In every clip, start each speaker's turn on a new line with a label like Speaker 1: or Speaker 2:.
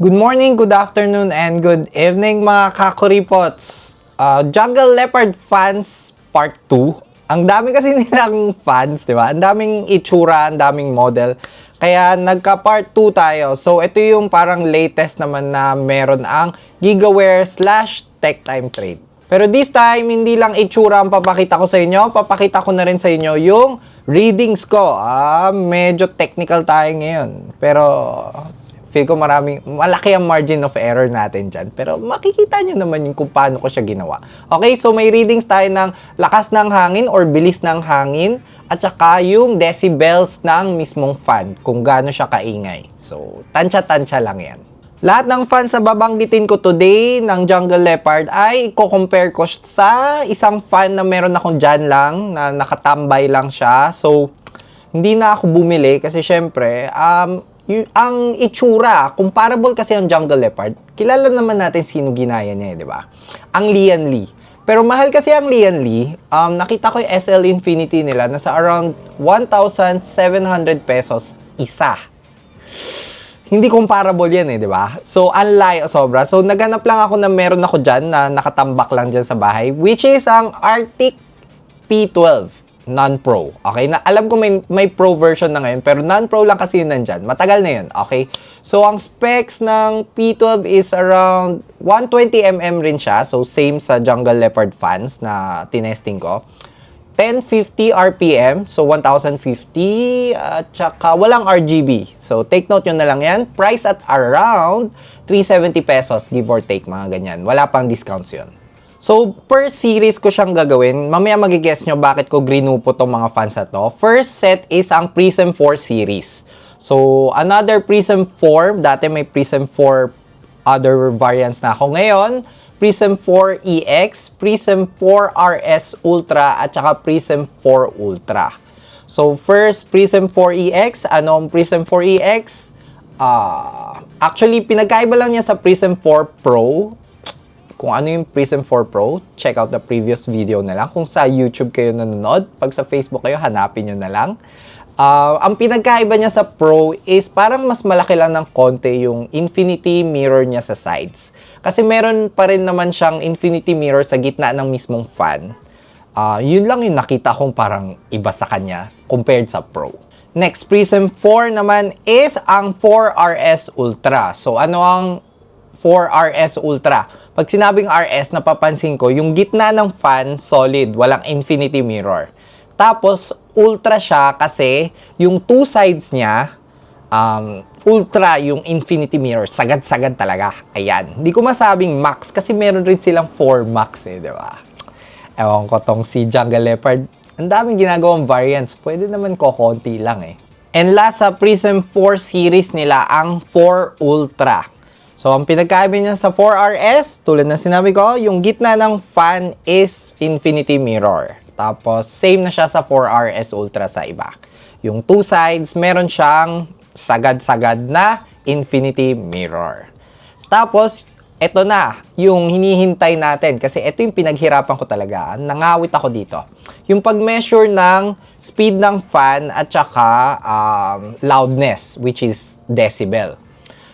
Speaker 1: Good morning, good afternoon, and good evening mga kakuripots. Jungle Leopard Fans Part 2. Ang dami kasi nilang fans, di ba? Ang daming itsura, ang daming model. Kaya nagka Part 2 tayo. So ito yung parang latest naman na meron ang Gigaware / Tech Time Trade. Pero this time, hindi lang itsura ang papakita ko sa inyo. Papakita ko na rin sa inyo yung readings ko. Medyo technical tayo ngayon. Pero feel ko malaki ang margin of error natin dyan. Pero makikita nyo naman yung kung paano ko siya ginawa. Okay, so may readings tayo ng lakas ng hangin or bilis ng hangin at saka yung decibels ng mismong fan, kung gaano siya kaingay. So, tansya-tansya lang yan. Lahat ng fans na babanggitin ko today ng Jungle Leopard ay i-compare ko sa isang fan na meron akong dyan lang, na nakatambay lang siya. So, hindi na ako bumili kasi syempre, ang itsura, comparable kasi ang Jungle Leopard, kilala naman natin sino ginaya niya, di ba? Ang Lian Li. Pero mahal kasi ang Lian Li, nakita ko yung SL Infinity nila, nasa around 1,700 pesos isa. Hindi comparable yan di ba? So, unlike sobra. So, naghanap lang ako na meron ako dyan na nakatambak lang dyan sa bahay, which is ang Arctic P12. Non-Pro. Okay? Na, alam ko may Pro version na ngayon, pero non-Pro lang kasi yun nandyan. Matagal na yun. Okay? So, ang specs ng P12 is around 120mm rin siya. So, same sa Jungle Leopard fans na tinesting ko. 1050 RPM. So, 1050. At saka, walang RGB. So, take note nyo na lang yan. Price at around 370 pesos, give or take, mga ganyan. Wala pang discounts yun. So, per series ko siyang gagawin. Mamaya magigess nyo bakit ko grinupo tong mga fans na to. First set is ang Prism 4 series. So, another Prism 4. Dati may Prism 4 other variants na ako. Ngayon, Prism 4 EX, Prism 4 RS Ultra, at saka Prism 4 Ultra. So, first, Prism 4 EX. Ano ang Prism 4 EX? Actually, pinagkaiba lang niya sa Prism 4 Pro. Kung ano yung Prism 4 Pro, check out the previous video na lang. Kung sa YouTube kayo nanonood, pag sa Facebook kayo, hanapin nyo na lang. Ang pinagkaiba niya sa Pro is parang mas malaki lang ng konti yung infinity mirror niya sa sides. Kasi meron pa rin naman siyang infinity mirror sa gitna ng mismong fan. Yun lang yung nakita kong parang iba sa kanya compared sa Pro. Next, Prism 4 naman is ang 4RS Ultra. So, ano ang 4RS Ultra? Pag sinabing RS, napapansin ko, yung gitna ng fan, solid, walang infinity mirror. Tapos, Ultra siya kasi yung two sides niya, Ultra yung infinity mirror. Sagad-sagad talaga. Ayan. Hindi ko masabing max kasi meron rin silang 4 max di ba? Ewan ko tong si Jungle Leopard. Ang daming ginagawang variants. Pwede naman konti lang And last sa Prism 4 series nila, ang 4 Ultra. So, ang pinagkaiba niya sa 4RS, tulad na sinabi ko, yung gitna ng fan is infinity mirror. Tapos, same na siya sa 4RS Ultra sa iba. Yung two sides, meron siyang sagad-sagad na infinity mirror. Tapos, ito na, yung hinihintay natin. Kasi ito yung pinaghirapan ko talaga. Nangawit ako dito. Yung pag-measure ng speed ng fan at saka loudness, which is decibel.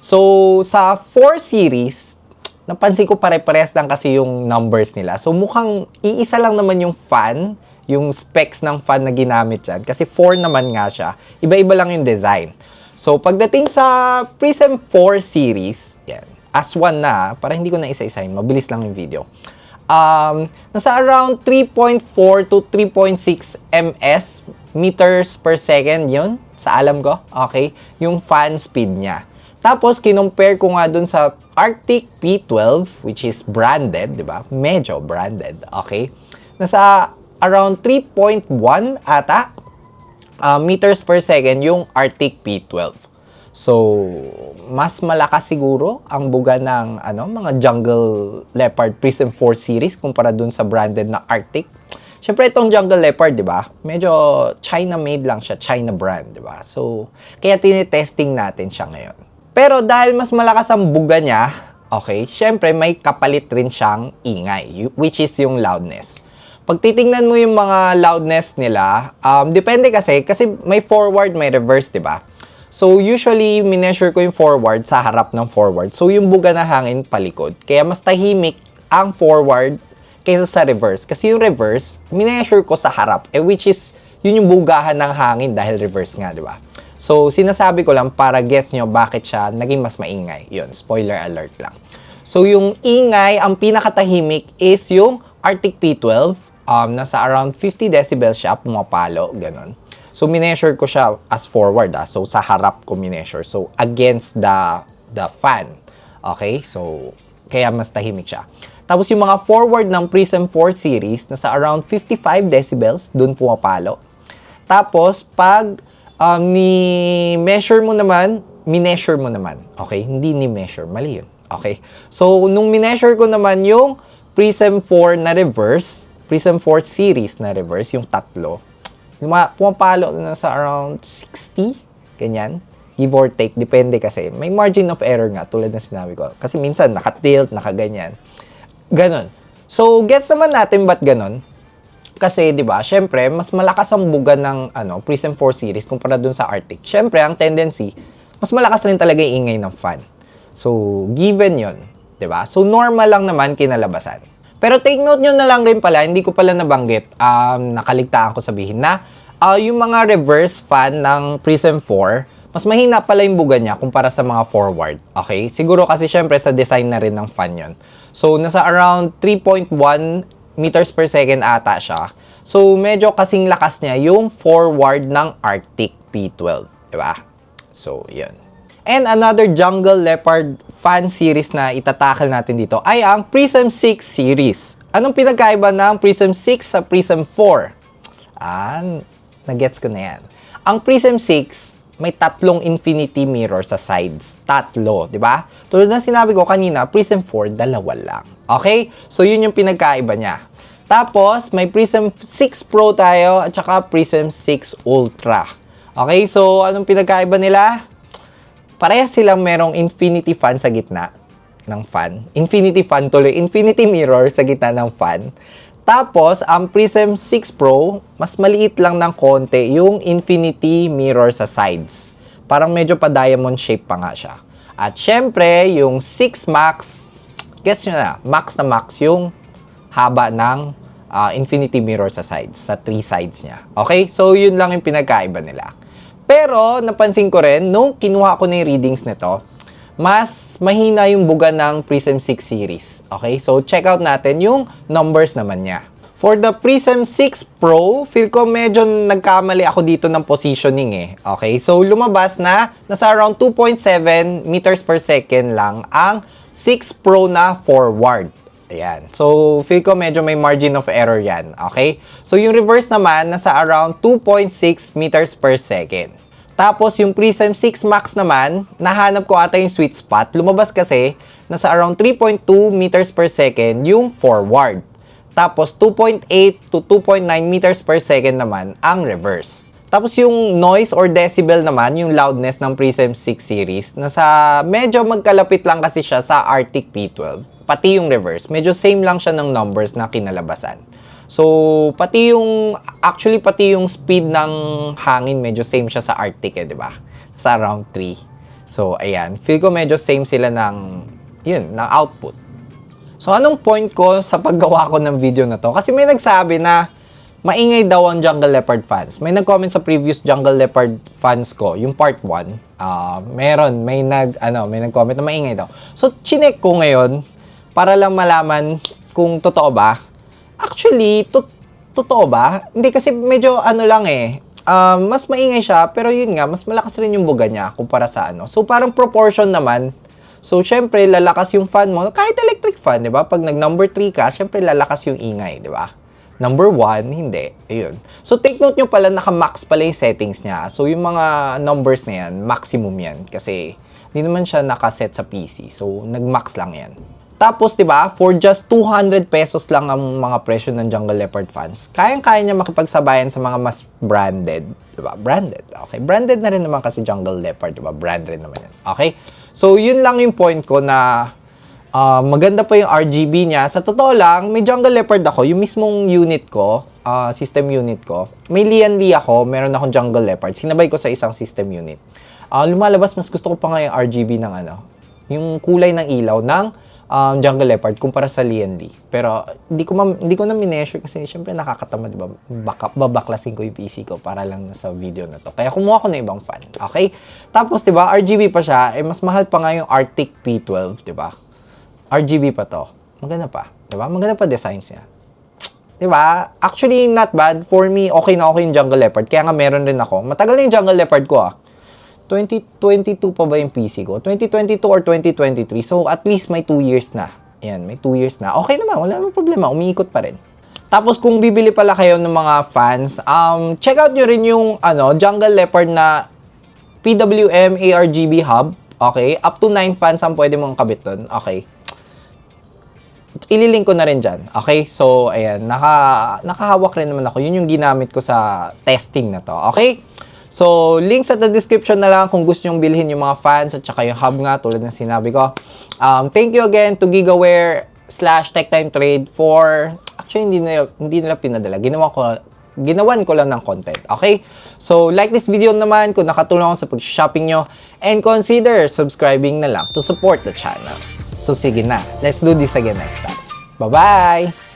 Speaker 1: So, sa 4 series, napansin ko pare-pares lang kasi yung numbers nila. So, mukhang iisa lang naman yung fan, yung specs ng fan na ginamit dyan. Kasi 4 naman nga siya. Iba-iba lang yung design. So, pagdating sa Prism 4 series, yan, as one na, para hindi ko na isa-isahin, mabilis lang yung video. Nasa around 3.4 to 3.6 ms, meters per second yun, sa alam ko. Okay? Yung fan speed niya. Tapos, kinompare ko nga dun sa Arctic P12, which is branded, di ba? Medyo branded, okay? Nasa around 3.1 ata meters per second yung Arctic P12. So, mas malakas siguro ang buga ng mga Jungle Leopard Prism 4 series kumpara dun sa branded na Arctic. Siyempre, itong Jungle Leopard, di ba? Medyo China-made lang siya, China brand, di ba? So, kaya tinitesting natin siya ngayon. Pero dahil mas malakas ang buga niya, okay, syempre may kapalit rin siyang ingay, which is yung loudness. Pag titingnan mo yung mga loudness nila, depende kasi may forward, may reverse, di ba? So, usually, mineasure ko yung forward sa harap ng forward. So, yung buga na hangin palikod. Kaya mas tahimik ang forward kaysa sa reverse. Kasi yung reverse, mineasure ko sa harap. Which is, yun yung bugahan ng hangin dahil reverse nga, di ba? So, sinasabi ko lang para guess nyo bakit siya naging mas maingay. Yun, spoiler alert lang. So, yung ingay, ang pinakatahimik is yung Arctic P12. Nasa around 50 decibels siya, pumapalo, ganun. So, mineasure ko siya as forward, So, sa harap ko mineasure. So, against the fan. Okay? So, kaya mas tahimik siya. Tapos, yung mga forward ng Prism 4 series, nasa around 55 decibels, dun pumapalo. Tapos, pag mineasure mo naman, okay? Hindi ni-measure, mali yun. Okay? So, nung mineasure ko naman yung Prism 4 na reverse, Prism 4 series na reverse, yung tatlo, pumapalo na sa around 60, ganyan. Give or take, depende kasi. May margin of error nga, tulad na sinabi ko. Kasi minsan, naka-tilt, naka-ganyan. Ganon. So, gets naman natin ba't ganon? Kasi, di ba, syempre, mas malakas ang buga ng Prism 4 series kumpara dun sa Arctic. Syempre, ang tendency, mas malakas rin talaga yung ingay ng fan. So, given yon, di ba? So, normal lang naman kinalabasan. Pero take note nyo na lang rin pala, hindi ko pala nabanggit, nakaligtaan ko sabihin na yung mga reverse fan ng Prism 4, mas mahina pala yung buga niya kumpara sa mga forward. Okay? Siguro kasi syempre sa design na rin ng fan yon. So, nasa around 3.1 meters per second ata siya. So, medyo kasing lakas niya yung forward ng Arctic P12. Diba? So, yun. And another Jungle Leopard fan series na itatakal natin dito ay ang Prism 6 series. Anong pinagkaiba ng Prism 6 sa Prism 4? Nagets ko na yan. Ang Prism 6, may tatlong infinity mirror sa sides. Tatlo, di ba? Tulad na sinabi ko kanina, Prism 4, dalawa lang. Okay? So, yun yung pinagkaiba niya. Tapos, may Prism 6 Pro tayo at saka Prism 6 Ultra. Okay? So, anong pinagkaiba nila? Parehas silang merong infinity fan sa gitna ng fan. Infinity fan tuloy. Infinity mirror sa gitna ng fan. Tapos, ang Prism 6 Pro, mas maliit lang ng konti yung infinity mirror sa sides. Parang medyo pa diamond shape pa nga siya. At syempre, yung 6 Max, guess nyo na, max na max yung haba ng infinity mirror sa sides, sa 3 sides niya. Okay? So, yun lang yung pinagkaiba nila. Pero, napansin ko rin, nung kinuha ko na yung readings nito, mas mahina yung buga ng Prism 6 series. Okay? So, check out natin yung numbers naman niya. For the Prism 6 Pro, feel ko medyo nagkamali ako dito ng positioning eh. Okay? So, lumabas na nasa around 2.7 meters per second lang ang 6 Pro na forward. Ayan. So, feel ko medyo may margin of error yan. Okay? So, yung reverse naman, nasa around 2.6 meters per second. Tapos, yung Prism 6 Max naman, nahanap ko ata yung sweet spot. Lumabas kasi, nasa around 3.2 meters per second yung forward. Tapos, 2.8 to 2.9 meters per second naman ang reverse. Tapos, yung noise or decibel naman, yung loudness ng Prism 6 series, nasa medyo magkalapit lang kasi siya sa Arctic P12. Pati yung reverse. Medyo same lang siya ng numbers na kinalabasan. So, pati yung speed ng hangin, medyo same siya sa Arctic di ba? Sa around 3. So, ayan. Feel ko medyo same sila ng output. So, anong point ko sa paggawa ko ng video na to? Kasi may nagsabi na maingay daw ang Jungle Leopard fans. May nag-comment sa previous Jungle Leopard fans ko, yung part 1. May nag-comment na maingay daw. So, chinek ko ngayon para lang malaman kung totoo ba. Actually, totoo ba? Hindi kasi medyo mas maingay siya, pero yun nga, mas malakas rin yung buga niya kumpara sa So, parang proportion naman. So, syempre, lalakas yung fan mo. Kahit electric fan, di ba? Pag nag-number 3 ka, syempre, lalakas yung ingay, di ba? Number 1, hindi. Ayun. So, take note nyo pala, naka-max pala yung settings niya. So, yung mga numbers na yan, maximum yan. Kasi, hindi naman siya nakaset sa PC. So, nag-max lang yan. Tapos, di ba, for just 200 pesos lang ang mga presyo ng Jungle Leopard fans, kayang-kaya niya makipagsabayan sa mga mas branded. Di ba? Branded. Okay. Branded na rin naman kasi Jungle Leopard. Di ba? Brand rin naman yan. Okay? So, yun lang yung point ko na maganda pa yung RGB niya. Sa totoo lang, may Jungle Leopard ako. Yung mismong unit ko, system unit ko. May Lian Li ako. Meron akong Jungle Leopard. Sinabay ko sa isang system unit. lumalabas, mas gusto ko pa nga yung RGB ng ano, yung kulay ng ilaw ng Jungle Leopard kumpara sa Lian Li. Pero hindi ko na mineasure kasi syempre nakakatamad, di ba? Babaklasin ko yung PC ko para lang sa video na to. Kaya kumuha ko ng ibang fan. Okay? Tapos, di ba, RGB pa siya, mas mahal pa nga yung Arctic P12, di ba? RGB pa to. Maganda pa, di ba? Maganda pa designs niya. Di ba? Actually, not bad. For me, okay na okay yung Jungle Leopard. Kaya nga meron rin ako. Matagal na yung Jungle Leopard ko 2022 pa ba yung PC ko? 2022 or 2023. So, at least may 2 years na. Ayan, may 2 years na. Okay naman, wala namang problema. Umiikot pa rin. Tapos, kung bibili pala kayo ng mga fans, check out nyo rin yung Jungle Leopard na PWM ARGB hub. Okay? Up to 9 fans ang pwede mong kabit doon. Okay? Ililink ko na rin dyan. Okay? So, ayan. Nakahawak rin naman ako. Yun yung ginamit ko sa testing na to. Okay? So, links at the description na lang kung gusto nyong bilhin yung mga fans at saka yung hub nga tulad ng sinabi ko. Thank you again to Gigaware/TechTimeTrade for... Actually, hindi nila pinadala. Ginawan ko lang ng content. Okay? So, like this video naman kung nakatulong ako sa pag-shopping nyo and consider subscribing na lang to support the channel. So, sige na. Let's do this again next time. Bye-bye!